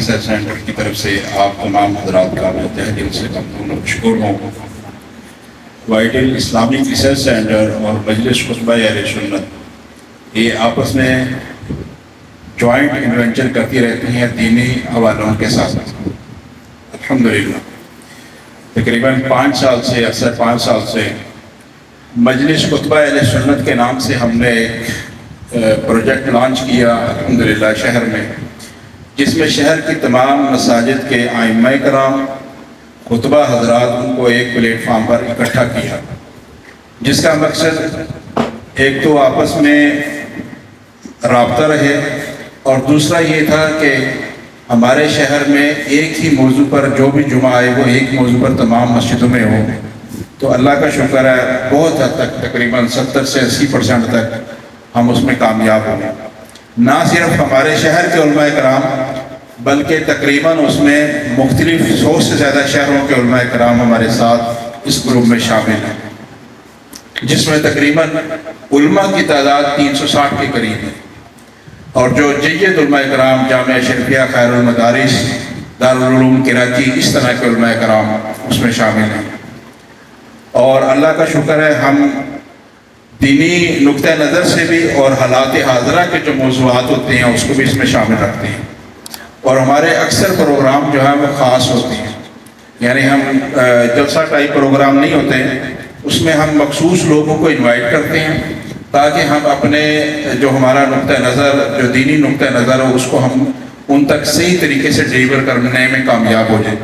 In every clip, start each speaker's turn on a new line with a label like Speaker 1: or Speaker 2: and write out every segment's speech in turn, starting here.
Speaker 1: Research centre کی طرف سے آپ تمام حضرات کا میں تہ دل سے ممنون و مشکور ہوں۔ وائٹل اسلامک ریسرچ سینٹر اور مجلس خطبہ اہل سنت یہ آپس میں جوائنٹ انوینچر کرتی رہتی ہیں دینی حوالوں کے ساتھ۔ الحمدللہ تقریباً 5 سال سے اکثر 5 سال سے مجلس خطبہ اہل سنت کے نام سے ہم نے ایک پروجیکٹ لانچ کیا الحمدللہ شہر میں، جس میں شہر کی تمام مساجد کے ائمہ کرام خطبہ حضرات ان کو ایک پلیٹ فارم پر اکٹھا کیا، جس کا مقصد ایک تو آپس میں رابطہ رہے اور دوسرا یہ تھا کہ ہمارے شہر میں ایک ہی موضوع پر جو بھی جمعہ آئے وہ ایک موضوع پر تمام مسجدوں میں ہو۔ تو اللہ کا شکر ہے بہت حد تک تقریباً 70 سے 80% تک ہم اس میں کامیاب ہوئے۔ نہ صرف ہمارے شہر کے علماء کرام بلکہ تقریباً اس میں مختلف 100 سے زیادہ شہروں کے علماء کرام ہمارے ساتھ اس گروپ میں شامل ہیں، جس میں تقریباً علماء کی تعداد 360 کے قریب ہے، اور جو جید علماء کرام جامعہ شریفیہ خیر المدارس دارالعلوم کراچی اس طرح کے علماء کرام اس میں شامل ہیں۔ اور اللہ کا شکر ہے ہم دینی نقطہ نظر سے بھی اور حالات حاضرہ کے جو موضوعات ہوتے ہیں اس کو بھی اس میں شامل رکھتے ہیں، اور ہمارے اکثر پروگرام جو ہیں وہ خاص ہوتے ہیں، یعنی ہم جلسہ ٹائپ پروگرام نہیں ہوتے ہیں، اس میں ہم مخصوص لوگوں کو انوائٹ کرتے ہیں تاکہ ہم اپنے جو ہمارا نقطہ نظر جو دینی نقطہ نظر ہو اس کو ہم ان تک صحیح طریقے سے ڈیلیور کرنے میں کامیاب ہو جائیں،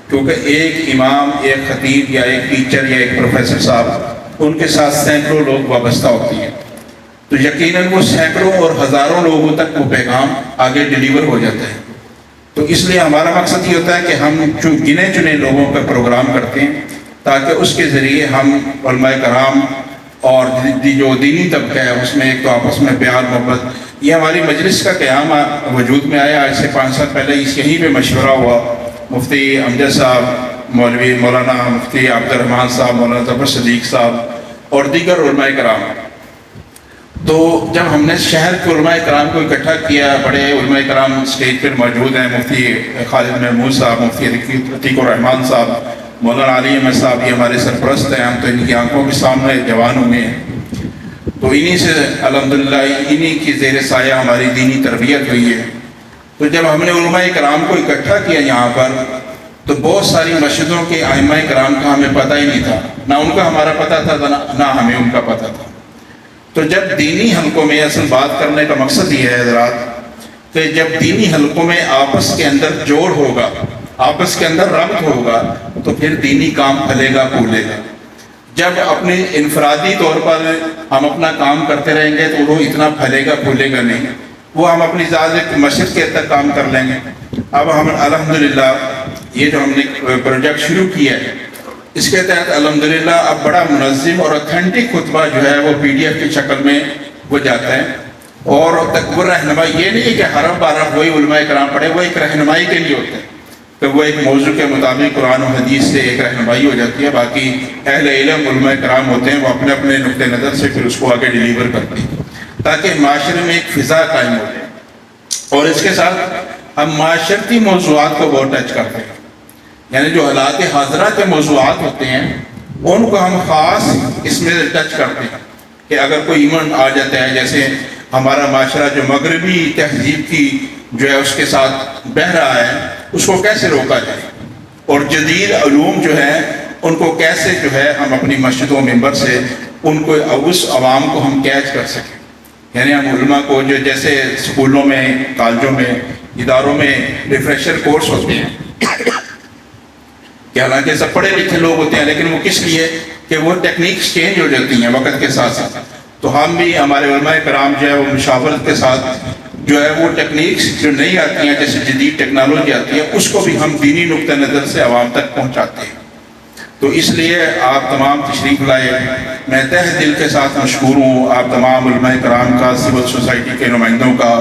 Speaker 1: کیونکہ ایک امام، ایک خطیب یا ایک ٹیچر یا ایک پروفیسر صاحب ان کے ساتھ سینکڑوں لوگ وابستہ ہوتی ہیں، تو یقیناً وہ سینکڑوں اور ہزاروں لوگوں تک وہ پیغام آگے ڈیلیور ہو جاتا ہے۔ تو اس لیے ہمارا مقصد یہ ہوتا ہے کہ ہم گنے چنے لوگوں کا پروگرام کرتے ہیں تاکہ اس کے ذریعے ہم علماء کرام اور جو دینی طبقہ ہے اس میں ایک تو آپس میں پیار محبت، یہ ہماری مجلس کا قیام وجود میں آیا آج سے 5 سال پہلے، اس یہیں پہ مشورہ ہوا، مفتی امجد صاحب، مولوی مولانا مفتی عبد الرحمن صاحب، مولانا ظفر صدیق صاحب اور دیگر علماء کرام۔ تو جب ہم نے شہر کے علماء کرام کو اکٹھا کیا، بڑے علماء کرام اسٹیج پر موجود ہیں، مفتی خالد محمود صاحب، مفتی عتیق الرحمن صاحب، مولانا علی احمد صاحب، یہ ہمارے سرپرست ہیں، ہم تو ان کی آنکھوں کے سامنے جوان ہوئے ہیں، تو انہی سے الحمدللہ انہی کی زیر سایہ ہماری دینی تربیت ہوئی ہے۔ تو جب ہم نے علماء کرام کو اکٹھا کیا یہاں پر، تو بہت ساری مسجدوں کے ائمہ کرام کا ہمیں پتہ ہی نہیں تھا، نہ ان کا ہمارا پتہ تھا نہ ہمیں ان کا پتہ تھا۔ تو جب دینی حلقوں میں اصل بات کرنے کا مقصد یہ ہے حضرات کہ جب دینی حلقوں میں آپس کے اندر جوڑ ہوگا، آپس کے اندر ربط ہوگا، تو پھر دینی کام پھلے گا پھولے گا۔ جب اپنے انفرادی طور پر ہم اپنا کام کرتے رہیں گے تو وہ اتنا پھلے گا پھولے گا نہیں، وہ ہم اپنی ذات مسجد کے تک کام کر لیں گے۔ اب ہم الحمدللہ یہ جو ہم نے پروجیکٹ شروع کیا ہے اس کے تحت الحمدللہ اب بڑا منظم اور اتھینٹک خطبہ جو ہے وہ PDF کی شکل میں وہ جاتا ہے، اور وہ رہنمائی یہ نہیں ہے کہ حرف بارف وہی علماء کرام پڑھے، وہ ایک رہنمائی کے لیے ہوتا ہے کہ وہ ایک موضوع کے مطابق قرآن و حدیث سے ایک رہنمائی ہو جاتی ہے، باقی اہل علم علماء کرام ہوتے ہیں وہ اپنے اپنے نقطہ نظر سے پھر اس کو آگے ڈیلیور کرتے ہیں تاکہ معاشرے میں ایک فضا قائم ہو جائے۔ اور اس کے ساتھ ہم معاشرتی موضوعات کو بہت ٹچ کرتے ہیں، یعنی جو حالات حاضرہ کے موضوعات ہوتے ہیں ان کو ہم خاص اس میں ٹچ کرتے ہیں کہ اگر کوئی ایونٹ آ جاتا ہے، جیسے ہمارا معاشرہ جو مغربی تہذیب کی جو ہے اس کے ساتھ بہہ رہا ہے اس کو کیسے روکا جائے، اور جدید علوم جو ہے ان کو کیسے جو ہے ہم اپنی مسجدوں ممبر سے ان کو اس عوام کو ہم کیچ کر سکیں، یعنی ہم علماء کو جو جیسے اسکولوں میں، کالجوں میں، اداروں میں ریفریشر کورس ہوتے ہیں کہ حالانکہ سب پڑھے لکھے لوگ ہوتے ہیں لیکن وہ کس لیے کہ وہ ٹیکنیکس چینج ہو جاتی ہیں وقت کے ساتھ ساتھ، تو ہم بھی ہمارے علماء کرام جو ہے وہ مشاورت کے ساتھ جو ہے وہ ٹیکنیکس جو نہیں آتی ہیں جیسے جدید ٹیکنالوجی آتی ہے اس کو بھی ہم دینی نقطہ نظر سے عوام تک پہنچاتے ہیں۔ تو اس لیے آپ تمام تشریف لائے، میں تہ دل کے ساتھ مشکور ہوں آپ تمام علماء کرام کا، سول سوسائٹی کے نمائندوں کا،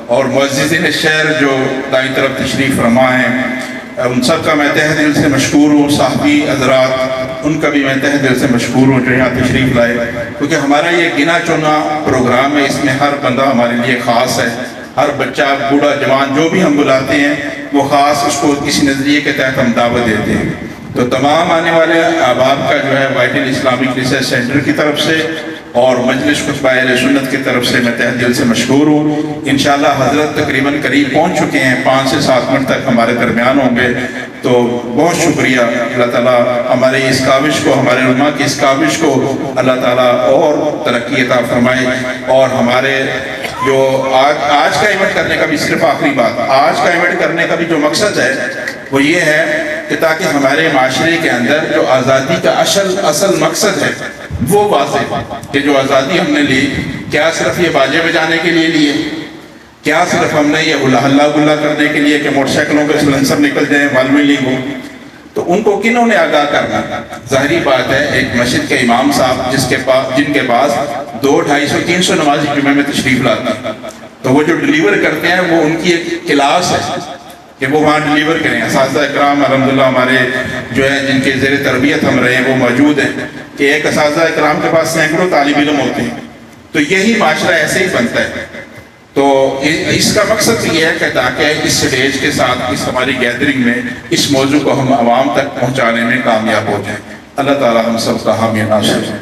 Speaker 1: اور معززین شہر جو دائیں طرف تشریف فرما ہیں ان سب کا میں تہ دل سے مشکور ہوں، صحافی حضرات ان کا بھی میں تہ دل سے مشکور ہوں جو یہاں تشریف لائے، کیونکہ ہمارا یہ گنا چنا پروگرام ہے، اس میں ہر بندہ ہمارے لیے خاص ہے، ہر بچہ بوڑھا جوان جو بھی ہم بلاتے ہیں وہ خاص اس کو کسی نظریے کے تحت ہم دعوت دیتے ہیں. تو تمام آنے والے احباب کا جو ہے وائٹل اسلامک ریسرچ سینٹر کی طرف سے اور مجلس خطبہ اہل سنت کی طرف سے میں تہ دل سے مشکور ہوں. انشاءاللہ حضرت تقریباً قریب پہنچ چکے ہیں, 5 سے 7 منٹ تک ہمارے درمیان ہوں گے. تو بہت شکریہ. اللہ تعالیٰ ہمارے اس کاوش کو, ہمارے علماء کی اس کاوش کو اللہ تعالیٰ اور ترقی عطا فرمائے. اور ہمارے جو آج کا ایونٹ کرنے کا بھی صرف آخری بات, آج کا ایونٹ کرنے کا بھی جو مقصد ہے وہ یہ ہے کہ تاکہ ہمارے معاشرے کے اندر جو آزادی کا اصل مقصد ہے وہ واضح ہو کہ جو آزادی ہم نے لی کیا صرف یہ باجے بجانے کے لیے لیے, کیا صرف ہم نے یہ ہلا گلا کرنے کے لیے کہ موٹر سائیکلوں کے سلنسر نکل جائیں عالمی لیگ ہو. تو ان کو کنہوں نے آگاہ کرنا؟ ظاہری بات ہے ایک مسجد کے امام صاحب جن کے پاس 200, 250, 300 نمازی جمعے میں تشریف لاتے ہیں, تو وہ جو ڈیلیور کرتے ہیں وہ ان کی ایک کلاس ہے کہ وہ وہاں ڈیلیور کریں. اساتذہ اکرام الحمدللہ ہمارے جو ہے جن کے زیر تربیت ہم رہے ہیں وہ موجود ہیں کہ ایک اساتذہ اکرام کے پاس سینکڑوں طالب علم ہوتے ہیں. تو یہی معاشرہ ایسے ہی بنتا ہے. تو اس کا مقصد یہ ہے کہ تاکہ اس سٹیج کے ساتھ اس ہماری گیدرنگ میں اس موضوع کو ہم عوام تک پہنچانے میں کامیاب ہو جائیں. اللہ تعالی ہم سب کا حامی ناصر.